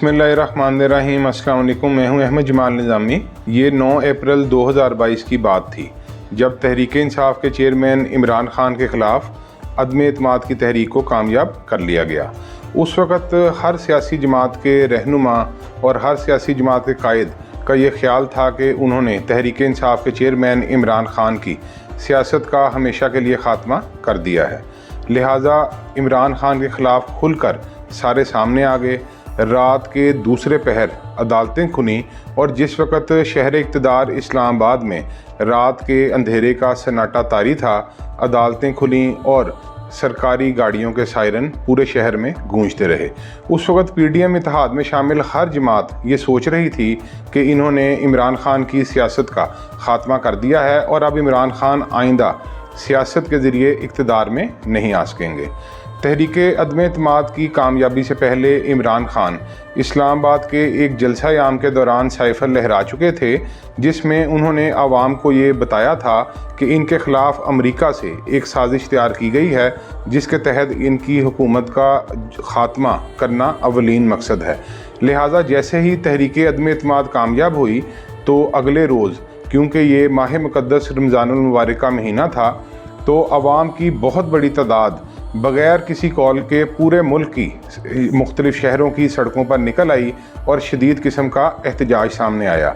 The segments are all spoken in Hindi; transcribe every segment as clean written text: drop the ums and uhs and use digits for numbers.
बिस्मिल्लाहिर्रहमानिर्रहीम। अस्सलाम वालेकुम। मैं हूं अहमद जमाल निज़ामी। ये 9 अप्रैल 2022 की बात थी जब तहरीक इंसाफ के चेयरमैन इमरान खान के ख़िलाफ़ अदम एतमाद की तहरीक को कामयाब कर लिया गया। उस वक़्त हर सियासी जमात के रहनुमा और हर सियासी जमात के कायद का ये ख्याल था कि उन्होंने तहरीक इंसाफ के चेयरमैन इमरान खान की सियासत का हमेशा के लिए ख़ात्मा कर दिया है। लिहाजा इमरान खान के ख़िलाफ़ खुलकर सारे सामने आ गए। रात के दूसरे पहर अदालतें खुली और जिस वक़्त शहर इक़्तिदार इस्लामाबाद में रात के अंधेरे का सन्नाटा तारी था, अदालतें खुलीं और सरकारी गाड़ियों के सायरन पूरे शहर में गूंजते रहे। उस वक़्त PDM इत्तेहाद में शामिल हर जमात ये सोच रही थी कि इन्होंने इमरान खान की सियासत का ख़ात्मा कर दिया है और अब इमरान खान आइंदा सियासत के ज़रिए इक़्तिदार में नहीं आ सकेंगे। तहरीक अदम एतमाद की कामयाबी से पहले इमरान खान इस्लामाबाद के एक जलसा आम के दौरान साइफर लहरा चुके थे, जिसमें उन्होंने आवाम को ये बताया था कि इनके ख़िलाफ़ अमेरिका से एक साजिश तैयार की गई है जिसके तहत इनकी हुकूमत का ख़ात्मा करना अवलीन मकसद है। लिहाजा जैसे ही तहरीक अदम एतमाद कामयाब हुई तो अगले रोज़, क्योंकि ये माह मुक़द्दस रमज़ानुल मुबारक का महीना था, तो आवाम की बहुत बड़ी तादाद बग़ैर किसी कॉल के पूरे मुल्क की मुख्तलिफ़ शहरों की सड़कों पर निकल आई और शदीद किस्म का एहतजाज सामने आया।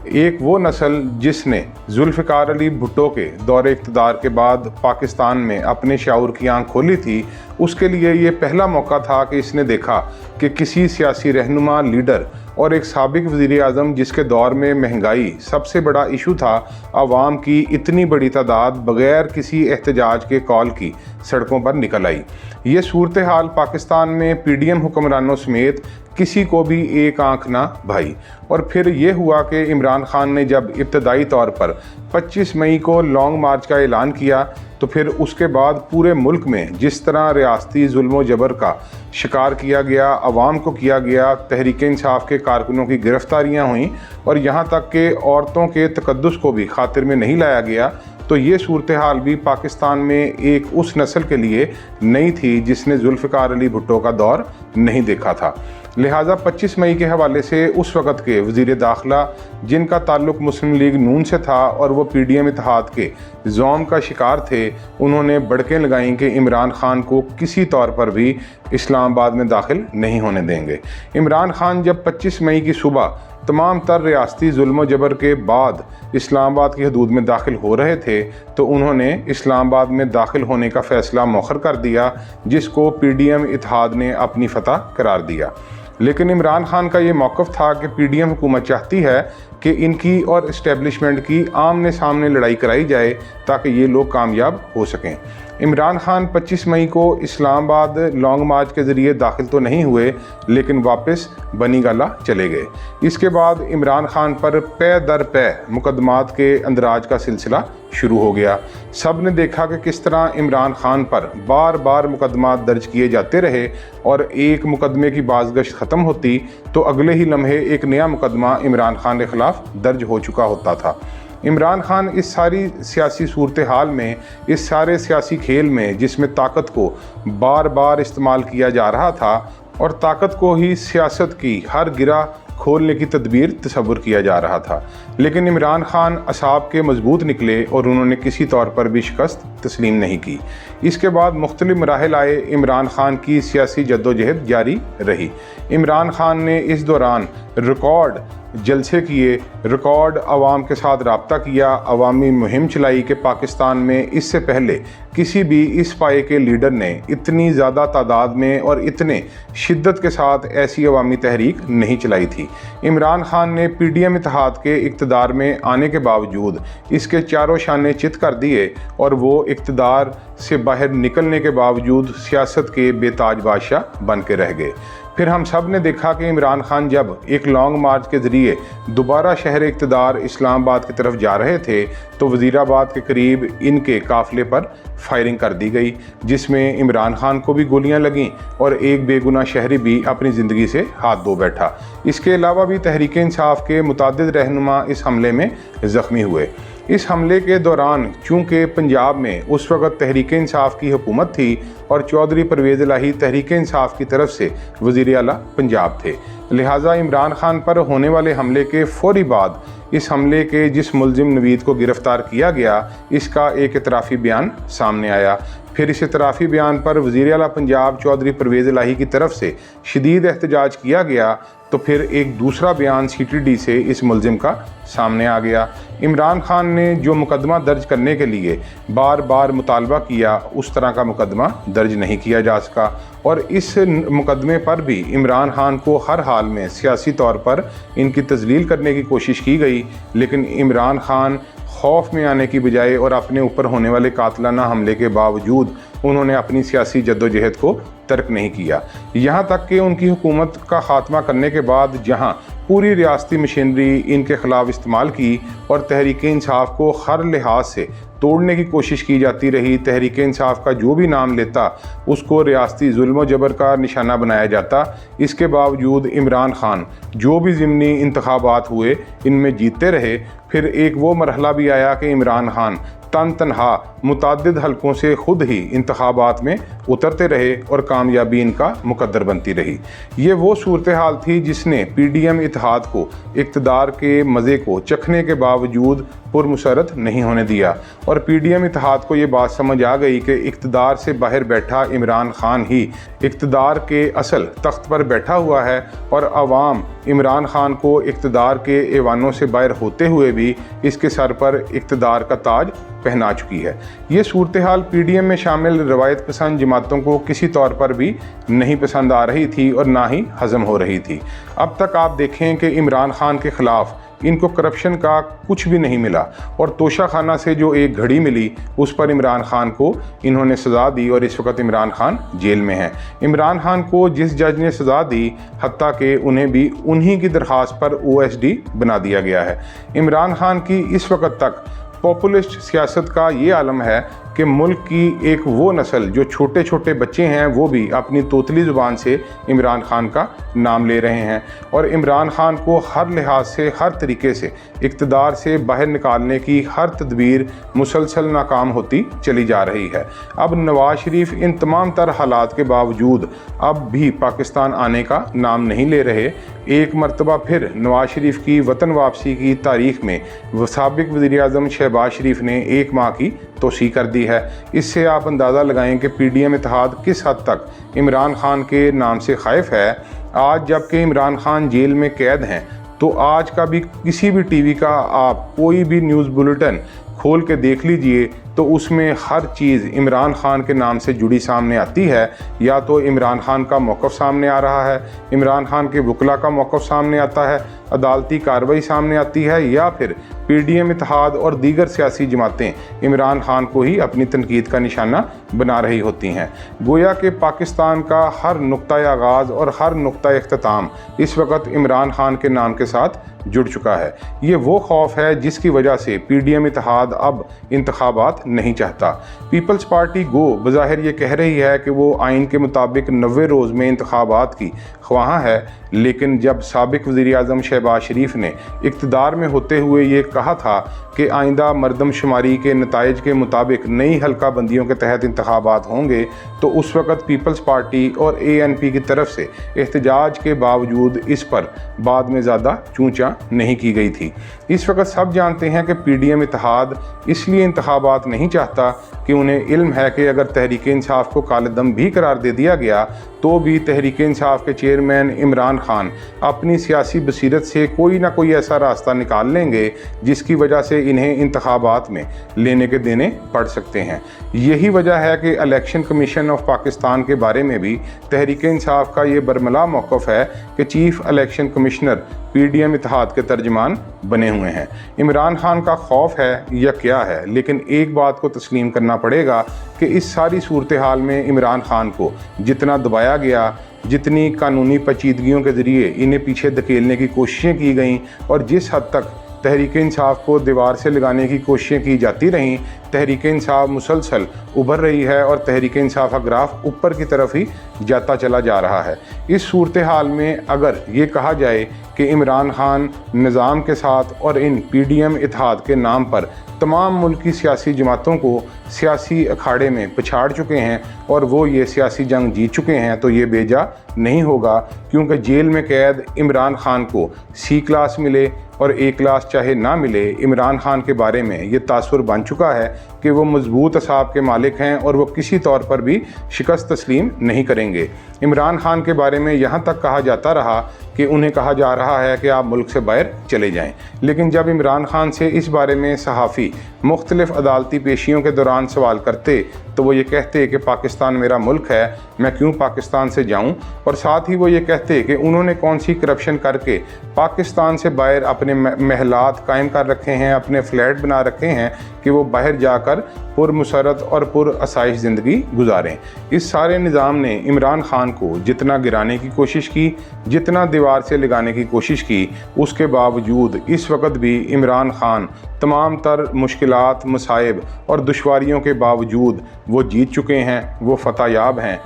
एक वो नस्ल जिसने जुल्फ़िकार अली भुट्टो के दौरे इक़्तिदार के बाद पाकिस्तान में अपने शऊर की आँख खोली थी, उसके लिए ये पहला मौका था कि इसने देखा कि किसी सियासी रहनुमा, लीडर और एक साबिक़ वज़ीर आज़म जिसके दौर में महंगाई सबसे बड़ा इशू था, आवाम की इतनी बड़ी तादाद बग़ैर किसी एहतजाज के कॉल की सड़कों पर निकल आई। ये सूरत हाल पाकिस्तान में PDM हुक्मरानों समेत किसी को भी एक आंख ना भाई। और फिर ये हुआ कि इमरान खान ने जब इब्तदाई तौर पर 25 मई को लॉन्ग मार्च का ऐलान किया, तो फिर उसके बाद पूरे मुल्क में जिस तरह रियासती जुल्म जबर का शिकार किया गया, आवाम को किया गया, तहरीक इंसाफ के कारकुनों की गिरफ्तारियाँ हुईं और यहाँ तक कि औरतों के तकद्दुस को भी खातिर में नहीं लाया गया, तो ये सूरत हाल भी पाकिस्तान में एक उस नस्ल के लिए नई थी जिसने जुल्फ़िकार अली भुट्टो का दौर नहीं देखा था। लिहाजा 25 मई के हवाले से उस वक़्त के वज़ीर दाखिला, जिनका ताल्लुक़ मुस्लिम लीग नून से था और वो PDM इत्तेहाद के ज़ौम का शिकार थे, उन्होंने बड़कें लगाईं कि इमरान खान को किसी तौर पर भी इस्लामाबाद में दाखिल नहीं होने देंगे। इमरान खान जब 25 मई की सुबह तमाम तर रियासती जुल्म जबर के बाद इस्लामाबाद की हदूद में दाखिल हो रहे थे, तो उन्होंने इस्लामाबाद में दाखिल होने का फ़ैसला मौखर कर दिया, जिसको PDM इत्तेहाद ने अपनी फतह करार दिया। लेकिन इमरान खान का ये मौक़िफ़ था कि PDM हुकूमत चाहती है कि इनकी और इस्टेब्लिशमेंट की आमने सामने लड़ाई कराई जाए ताकि ये लोग कामयाब हो सकें। इमरान खान 25 मई को इस्लामाबाद लॉन्ग मार्च के ज़रिए दाखिल तो नहीं हुए, लेकिन वापस बनी गाला चले गए। इसके बाद इमरान खान पर पै दर पै मुकदमात के अंदराज का सिलसिला शुरू हो गया। सब ने देखा कि किस तरह इमरान खान पर बार बार मुकदमात दर्ज किए जाते रहे और एक मुकदमे की बाज़गश्त ख़त्म होती तो अगले ही लम्हे एक नया मुकदमा इमरान खान के ख़िलाफ़ दर्ज हो चुका होता था। इमरान खान इस सारी सियासी सूरत हाल में, इस सारे सियासी खेल में जिसमें ताकत को बार बार इस्तेमाल किया जा रहा था और ताकत को ही सियासत की हर गिरा खोलने की तदबीर तसव्वुर किया जा रहा था, लेकिन इमरान खान असाब के मजबूत निकले और उन्होंने किसी तौर पर भी शिकस्त तस्लीम नहीं की। इसके बाद मुख्तलिफ मराहिल आए। इमरान खान की सियासी जद्दोजहद जारी रही। इमरान खान ने इस दौरान रिकॉर्ड जलसे किए, रिकॉर्ड आवाम के साथ रब्ता किया, अवामी मुहिम चलाई कि पाकिस्तान में इससे पहले किसी भी इस पाए के लीडर ने इतनी ज़्यादा तादाद में और इतने शिद्दत के साथ ऐसी अवामी तहरीक नहीं चलाई थी। इमरान खान ने PDM इत्तेहाद के इक़्तिदार में आने के बावजूद इसके चारों शाने चित कर दिए और वो इक़्तिदार से बाहर निकलने के बावजूद सियासत के बेताज बादशाह बन के रह गए। फिर हम सब ने देखा कि इमरान खान जब एक लॉन्ग मार्च के ज़रिए दोबारा शहर इक़्तिदार इस्लामाबाद की तरफ जा रहे थे, तो वज़ीराबाद के करीब इनके काफ़िले पर फायरिंग कर दी गई, जिसमें इमरान खान को भी गोलियां लगीं और एक बेगुनाह शहरी भी अपनी ज़िंदगी से हाथ धो बैठा। इसके अलावा भी तहरीक इंसाफ के मुतअद्दिद रहनुमा इस हमले में ज़ख्मी हुए। इस हमले के दौरान चूँकि पंजाब में उस वक़्त तहरीक इंसाफ की हुकूमत थी और चौधरी परवेज़ इलाही तहरीक इंसाफ की तरफ से वज़ीर आला पंजाब थे, लिहाजा इमरान खान पर होने वाले हमले के फौरी बाद इस हमले के जिस मुलजिम नवीद को गिरफ़्तार किया गया, इसका एक इतराफ़ी बयान सामने आया। फिर इस इतराफ़ी बयान पर वज़ीर आला पंजाब चौधरी परवेज़ इलाही की तरफ से शदीद एहतजाज किया गया, तो फिर एक दूसरा बयान CTD से इस मुलजिम का सामने आ गया। इमरान खान ने जो मुकदमा दर्ज करने के लिए बार बार मुतालबा किया, उस तरह का मुकदमा दर्ज नहीं किया जा सका और इस मुकदमे पर भी इमरान खान को हर हाल में सियासी तौर पर इनकी तज़लील करने की कोशिश की गई, लेकिन इमरान खान खौफ में आने की बजाय और अपने ऊपर होने वाले कातलाना हमले के बावजूद उन्होंने अपनी सियासी जद्दोजहद को तर्क नहीं किया। यहाँ तक कि उनकी हुकूमत का ख़ात्मा करने के बाद जहाँ पूरी रियासती मशीनरी इनके ख़िलाफ़ इस्तेमाल की और तहरीक इंसाफ को हर लिहाज से तोड़ने की कोशिश की जाती रही, तहरीक इंसाफ का जो भी नाम लेता उसको रियासती जुल्म व जबर का निशाना बनाया जाता, इसके बावजूद इमरान खान जो भी ज़िमनी इंतखाबात हुए इनमें जीतते रहे। फिर एक वो मरहला भी आया कि इमरान खान तनहा मुतअद्दिद हलकों से खुद ही इंतखाबात में उतरते रहे और कामयाबी इनका मुकद्दर बनती रही। ये वो सूरत हाल थी जिसने PDM इत्तेहाद को इक़्तिदार के मज़े को चखने के बावजूद पुरमुसरत नहीं होने दिया और PDM इत्तेहाद को ये बात समझ आ गई कि इक़्तिदार से बाहर बैठा इमरान खान ही इक़्तिदार के असल तख्त पर बैठा हुआ है और अवाम इमरान खान को इक़्तिदार के ऐवानों से बाहर होते हुए भी इसके सर पर इक़्तिदार का ताज पहना चुकी है। ये सूरत हाल PDM में शामिल रवायत पसंद जमातों को किसी तौर पर भी नहीं पसंद आ रही थी और ना ही हज़म हो रही थी। अब तक आप देखें कि इमरान खान के ख़िलाफ़ इनको करप्शन का कुछ भी नहीं मिला और तोशा खाना से जो एक घड़ी मिली उस पर इमरान खान को इन्होंने सज़ा दी और इस वक्त इमरान खान जेल में हैं। इमरान खान को जिस जज ने सज़ा दी हत्ता कि उन्हें भी उन्हीं की दरख्वास्त पर OSD बना दिया गया है। इमरान खान की इस वक्त तक पॉपुलिस्ट सियासत का ये आलम है कि मुल्क की एक वो नस्ल जो छोटे छोटे बच्चे हैं वो भी अपनी तोतली ज़ुबान से इमरान खान का नाम ले रहे हैं और इमरान खान को हर लिहाज से हर तरीके से इक़्तिदार से बाहर निकालने की हर तदबीर मुसलसल नाकाम होती चली जा रही है। अब नवाज़ शरीफ इन तमाम तर हालात के बावजूद अब भी पाकिस्तान आने का नाम नहीं ले रहे। एक मरतबा फिर नवाज़ शरीफ की वतन वापसी की तारीख़ में साबिक़ वज़ीर-ए-आज़म शहबाज शरीफ ने 1 माह की तोसी कर दी है। इससे आप अंदाज़ा लगाएं कि PDM इत्तेहाद किस हद तक इमरान खान के नाम से खाइफ है। आज जबकि इमरान खान जेल में कैद हैं तो आज का भी किसी भी TV का आप कोई भी न्यूज़ बुलेटिन खोल के देख लीजिए तो उसमें हर चीज़ इमरान खान के नाम से जुड़ी सामने आती है। या तो इमरान खान का मौक़िफ़ सामने आ रहा है, इमरान खान के वकला का मौक़िफ़ सामने आता है, अदालती कार्रवाई सामने आती है, या फिर PDM इत्तेहाद और दीगर सियासी जमातें इमरान खान को ही अपनी तनकीद का निशाना बना रही होती हैं। गोया कि पाकिस्तान का हर नुक्ता आगाज़ और हर नुक्ता इख्तिताम इस वक्त इमरान खान के नाम के साथ जुड़ चुका है। ये वो खौफ है जिसकी वजह से PDM इत्तेहाद अब इंतखाबात नहीं चाहता। पीपल्स पार्टी गो बज़ाहिर ये कह रही है कि वो आइन के मुताबिक 90 रोज़ में इंतखाबात की ख्वाह है, लेकिन जब साबिक़ वज़ीर-ए-आज़म शहबाज शरीफ ने इक़्तिदार में होते हुए ये कहा था कि आइंदा मरदमशुमारी के नताइज के मुताबिक नई हल्का बंदियों के तहत इंतखाबात होंगे, तो उस वक़्त पीपल्स पार्टी और ANP की तरफ से एहतजाज के बावजूद इस पर बाद में ज़्यादा चूंचा नहीं की गई थी। इस वक्त सब जानते हैं कि PDM इत्तेहाद इसलिए इंतखाबात नहीं चाहता कि उन्हें इल्म है कि अगर तहरीक इंसाफ को कालेदम भी करार दे दिया गया तो भी तहरीक इंसाफ के चेयरमैन इमरान खान अपनी सियासी बसीरत से कोई ना कोई ऐसा रास्ता निकाल लेंगे जिसकी वजह से इन्हें इंतखाबात में लेने के देने पड़ सकते हैं। यही वजह है कि इलेक्शन कमीशन ऑफ पाकिस्तान के बारे में भी तहरीक इंसाफ का ये बरमला मौक़िफ़ है कि चीफ इलेक्शन कमिश्नर PDM इत्तेहाद के तर्जमान बने हुए हैं। इमरान खान का खौफ है या क्या है, लेकिन एक बात को तस्लीम करना पड़ेगा कि इस सारी सूरत हाल में इमरान खान को जितना दबाया गया, जितनी कानूनी पेचीदगियों के ज़रिए इन्हें पीछे धकेलने की कोशिशें की गईं और जिस हद तक तहरीक इंसाफ को दीवार से लगाने की कोशिशें की जाती रहीं, तहरीक इंसाफ मुसलसल उभर रही है और तहरीक इंसाफ का ग्राफ ऊपर की तरफ ही जाता चला जा रहा है। इस सूरत हाल में अगर ये कहा जाए कि इमरान खान निज़ाम के साथ और इन PDM इत्तेहाद के नाम पर तमाम मुल्की सियासी जमातों को सियासी अखाड़े में पछाड़ चुके हैं और वो ये सियासी जंग जीत चुके हैं, तो ये बेजा नहीं होगा, क्योंकि जेल में कैद इमरान खान को C क्लास मिले और A क्लास चाहे ना मिले, इमरान खान के बारे में ये तासुर बन चुका है कि वो मजबूत असाब के मालिक हैं और वो किसी तौर पर भी शिकस्त तस्लीम नहीं करेंगे। इमरान खान के बारे में यहाँ तक कहा जाता रहा कि उन्हें कहा जा रहा है कि आप मुल्क से बाहर चले जाएं, लेकिन जब इमरान खान से इस बारे में सहाफ़ी मुख्तलिफ़ अदालती पेशियों के दौरान सवाल करते तो वो ये कहते कि पाकिस्तान मेरा मुल्क है, मैं क्यों पाकिस्तान से जाऊं, और साथ ही वो ये कहते कि उन्होंने कौन सी करप्शन करके पाकिस्तान से बाहर अपने महलात कायम कर रखे हैं, अपने फ्लैट बना रखे हैं कि वो बाहर जाकर पुरमसरत और पुरअसाइश ज़िंदगी गुजारें। इस सारे निज़ाम ने इमरान खान को जितना गिराने की कोशिश की, जितना दीवार से लगाने की कोशिश की, उसके बावजूद इस वक्त भी इमरान खान तमाम तर मुश्किलात, मसाइब और दुश्वारियों के बावजूद वो जीत चुके हैं, वो फतहयाब हैं।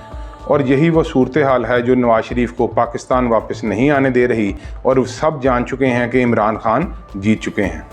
और यही वो सूरत हाल है जो नवाज शरीफ को पाकिस्तान वापस नहीं आने दे रही, और सब जान चुके हैं कि इमरान खान जीत चुके हैं।